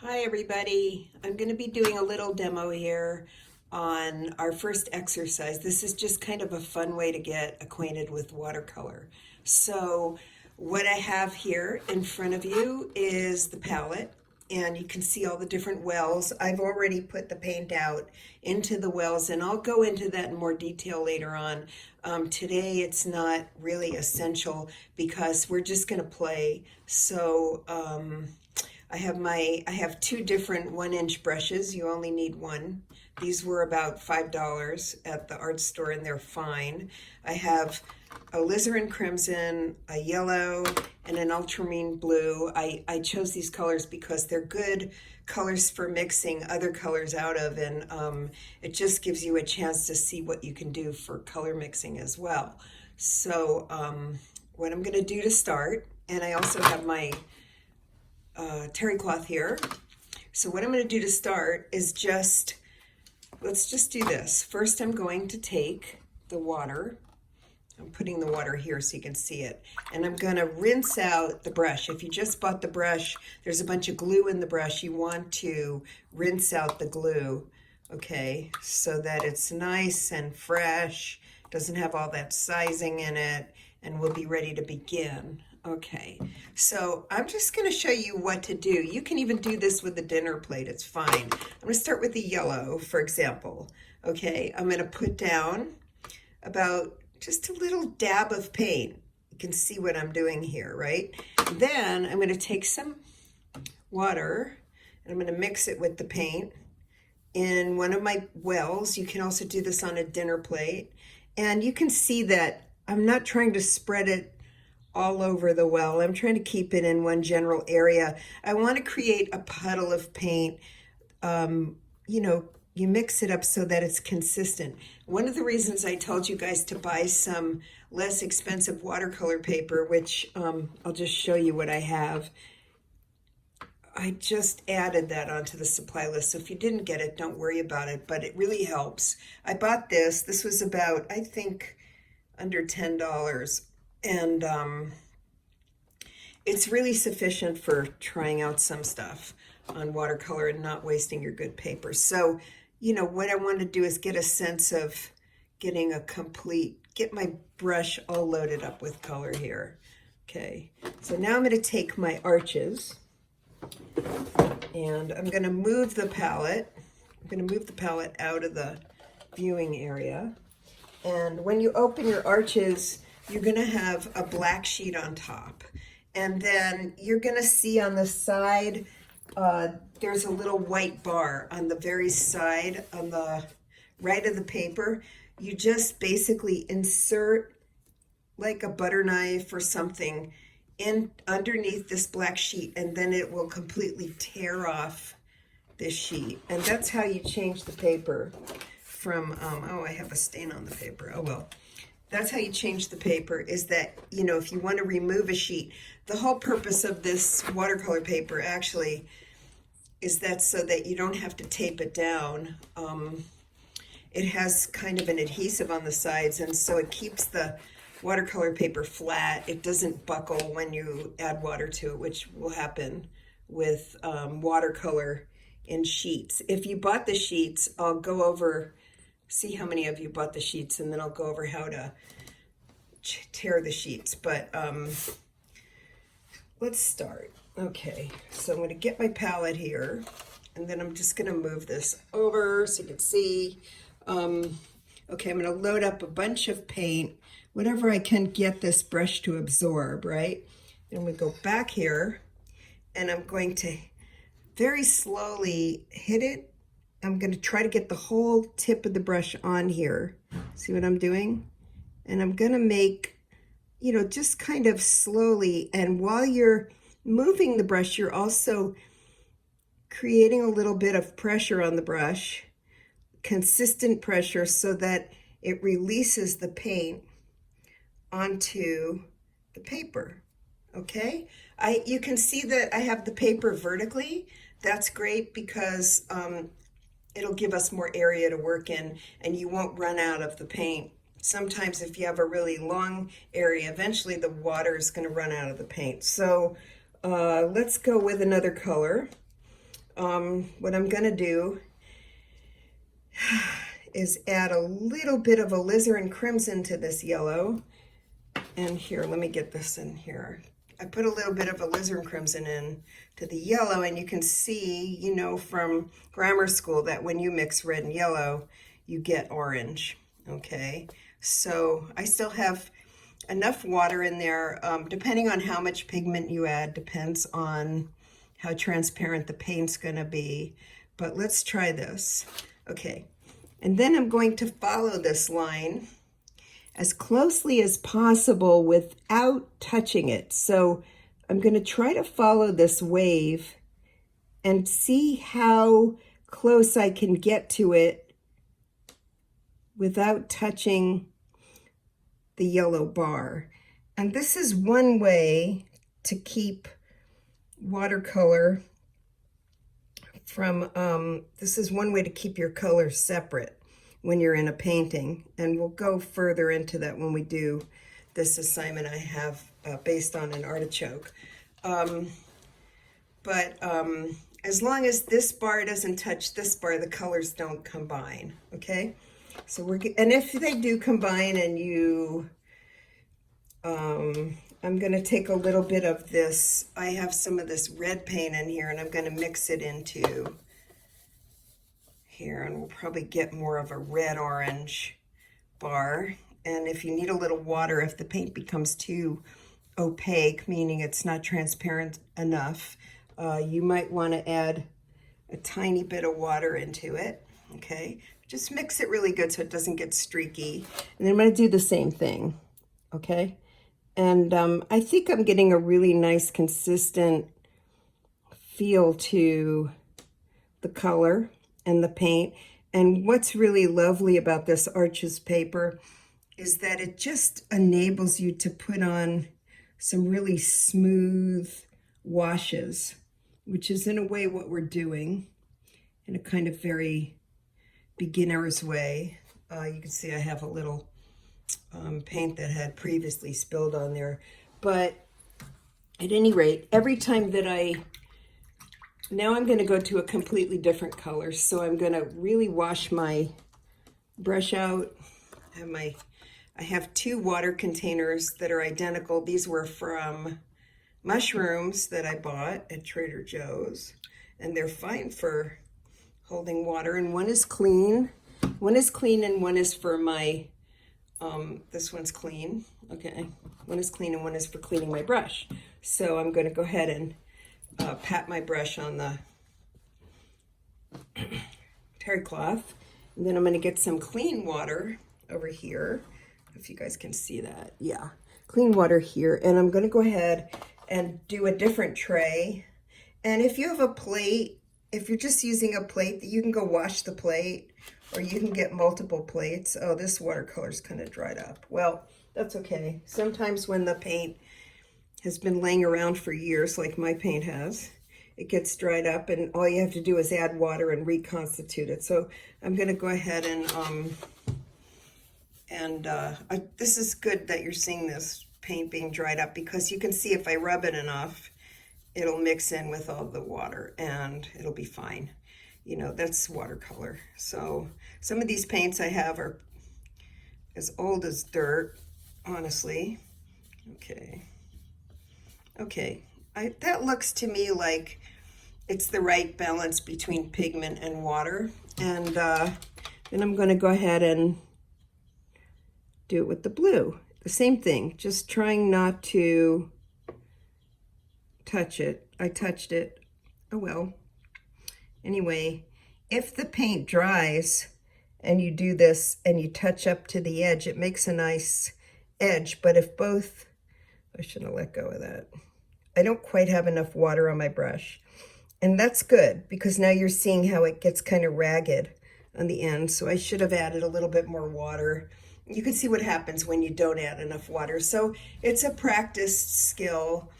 Hi everybody. I'm going to be doing a little demo here on our first exercise. This is just kind of a fun way to get acquainted with watercolor. So what I have here in front of you is the palette, and you can see all the different wells. I've already put the paint out into the wells, and I'll go into that in more detail later on. Today it's not really essential because we're just going to play. So I have two different 1-inch brushes. You only need one. These were about $5 at the art store, and they're fine. I have a alizarin crimson, a yellow, and an ultramarine blue. I chose these colors because they're good colors for mixing other colors out of, and it just gives you a chance to see what you can do for color mixing as well. So what I'm going to do to start, and I also have my terry cloth here. So what I'm going to do to start is let's just do this. First, I'm going to take the water. I'm putting the water here so you can see it. And I'm going to rinse out the brush. If you just bought the brush, there's a bunch of glue in the brush. You want to rinse out the glue, okay, so that it's nice and fresh, doesn't have all that sizing in it, and we'll be ready to begin. Okay, so I'm just going to show you what to do. You can even do this with a dinner plate. It's fine. I'm going to start with the yellow, for example. Okay, I'm going to put down about just a little dab of paint. You can see what I'm doing here, right? Then I'm going to take some water, and I'm going to mix it with the paint in one of my wells. You can also do this on a dinner plate. And you can see that I'm not trying to spread it all over the well. I'm trying to keep it in one general area. I want to create a puddle of paint. You mix it up so that it's consistent. One of the reasons I told you guys to buy some less expensive watercolor paper, which I'll just show you what I have. I just added that onto the supply list. So if you didn't get it, don't worry about it, but it really helps. I bought this. This was about, I think, under $10. And it's really sufficient for trying out some stuff on watercolor and not wasting your good paper. So, what I want to do is get a sense of getting get my brush all loaded up with color here. Okay, so now I'm going to take my arches and I'm going to move the palette. I'm going to move the palette out of the viewing area. And when you open your arches, you're going to have a black sheet on top. And then you're going to see on the side, there's a little white bar on the very side, on the right of the paper. You just basically insert like a butter knife or something in underneath this black sheet, and then it will completely tear off this sheet. And that's how you change the paper from, oh, I have a stain on the paper. Oh, well. That's how you change the paper, is that, if you want to remove a sheet, the whole purpose of this watercolor paper actually is that so that you don't have to tape it down. It has kind of an adhesive on the sides, and so it keeps the watercolor paper flat. It doesn't buckle when you add water to it, which will happen with watercolor in sheets. If you bought the sheets, I'll go over, see how many of you bought the sheets, and then I'll go over how to tear the sheets. But let's start. Okay, so I'm going to get my palette here, and then I'm just going to move this over so you can see. Okay, I'm going to load up a bunch of paint, whatever I can get this brush to absorb, right? Then we go back here, and I'm going to very slowly hit it. I'm going to try to get the whole tip of the brush on here. See what I'm doing? And I'm going to make, just kind of slowly. And while you're moving the brush, you're also creating a little bit of pressure on the brush, consistent pressure, so that it releases the paint onto the paper. Okay? You can see that I have the paper vertically. That's great because it'll give us more area to work in, and you won't run out of the paint. Sometimes if you have a really long area, eventually the water is going to run out of the paint. So let's go with another color. what I'm gonna do is add a little bit of alizarin crimson to this yellow. And here, let me get this in here. I put a little bit of alizarin crimson in to the yellow, and you can see, you know, from grammar school that when you mix red and yellow, you get orange, okay? So I still have enough water in there, depending on how much pigment you add, depends on how transparent the paint's gonna be. But let's try this. Okay, and then I'm going to follow this line as closely as possible without touching it. So I'm going to try to follow this wave and see how close I can get to it without touching the yellow bar. And this is one way to keep watercolor from, this is one way to keep your colors separate when you're in a painting, and we'll go further into that when we do this assignment I have based on an artichoke. As long as this bar doesn't touch this bar, the colors don't combine, okay? So and if they do combine and you, I'm gonna take a little bit of this, I have some of this red paint in here, and I'm gonna mix it into here, and we'll probably get more of a red-orange bar. And if you need a little water, if the paint becomes too opaque, meaning it's not transparent enough, you might want to add a tiny bit of water into it, okay? Just mix it really good so it doesn't get streaky. And then I'm going to do the same thing, okay? And I think I'm getting a really nice, consistent feel to the color and the paint. And what's really lovely about this Arches paper is that it just enables you to put on some really smooth washes, which is in a way what we're doing in a kind of very beginner's way. You can see I have a little paint that had previously spilled on there. But at any rate, every time that now I'm going to go to a completely different color. So I'm going to really wash my brush out. I have two water containers that are identical. These were from mushrooms that I bought at Trader Joe's, and they're fine for holding water. And one is clean. One is clean and one is for my, this one's clean. Okay. One is clean and one is for cleaning my brush. So I'm going to go ahead and pat my brush on the terry cloth, and then I'm going to get some clean water over here, if you guys can see that. Yeah, clean water here, and I'm going to go ahead and do a different tray. And if you have a plate, if you're just using a plate, you can go wash the plate, or you can get multiple plates. Oh, this watercolor's kind of dried up. Well, that's okay. Sometimes when the paint has been laying around for years, like my paint has, it gets dried up, and all you have to do is add water and reconstitute it. So I'm going to go ahead and this is good that you're seeing this paint being dried up, because you can see if I rub it enough, it'll mix in with all the water and it'll be fine. You know, that's watercolor. So some of these paints I have are as old as dirt, honestly. Okay, that looks to me like it's the right balance between pigment and water. And then I'm going to go ahead and do it with the blue. The same thing, just trying not to touch it. I touched it. Oh well. Anyway, if the paint dries and you do this and you touch up to the edge, it makes a nice edge. But if both, I shouldn't have let go of that. I don't quite have enough water on my brush. And that's good, because now you're seeing how it gets kind of ragged on the end. So I should have added a little bit more water. You can see what happens when you don't add enough water. So it's a practiced skill.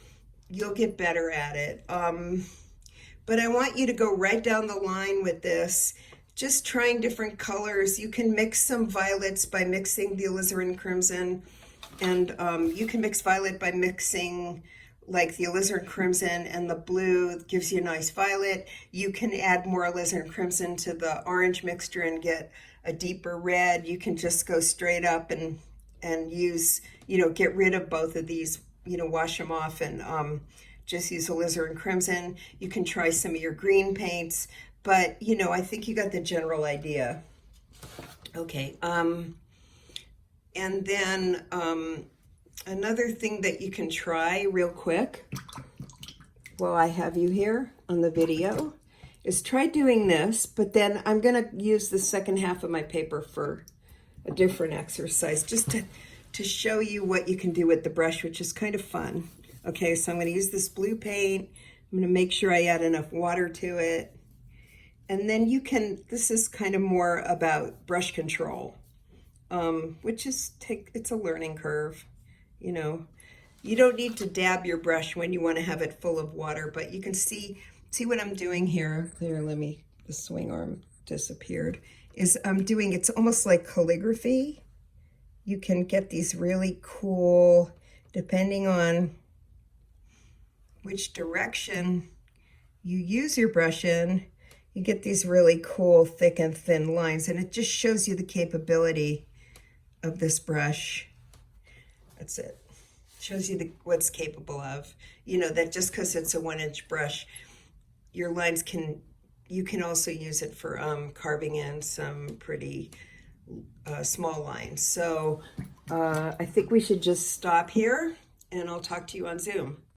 You'll get better at it. But I want you to go right down the line with this, just trying different colors. You can mix some violets by mixing the alizarin crimson, and you can mix violet by mixing like the alizarin crimson, and the blue gives you a nice violet. You can add more alizarin crimson to the orange mixture and get a deeper red. You can just go straight up and use, get rid of both of these, wash them off and just use alizarin crimson. You can try some of your green paints, but I think you got the general idea. Okay, and then another thing that you can try real quick while I have you here on the video is try doing this, but then I'm going to use the second half of my paper for a different exercise, just to show you what you can do with the brush, which is kind of fun. Okay, so I'm going to use this blue paint. I'm going to make sure I add enough water to it. And then this is kind of more about brush control, which is, it's a learning curve. You don't need to dab your brush when you want to have it full of water, but you can see what I'm doing here. There, the swing arm disappeared. It's almost like calligraphy. You can get these really cool, depending on which direction you use your brush in, you get these really cool thick and thin lines, and it just shows you the capability of this brush. That's it. Shows you what's capable of. That just because it's a 1-inch brush, your lines you can also use it for carving in some pretty small lines. So I think we should just stop here, and I'll talk to you on Zoom.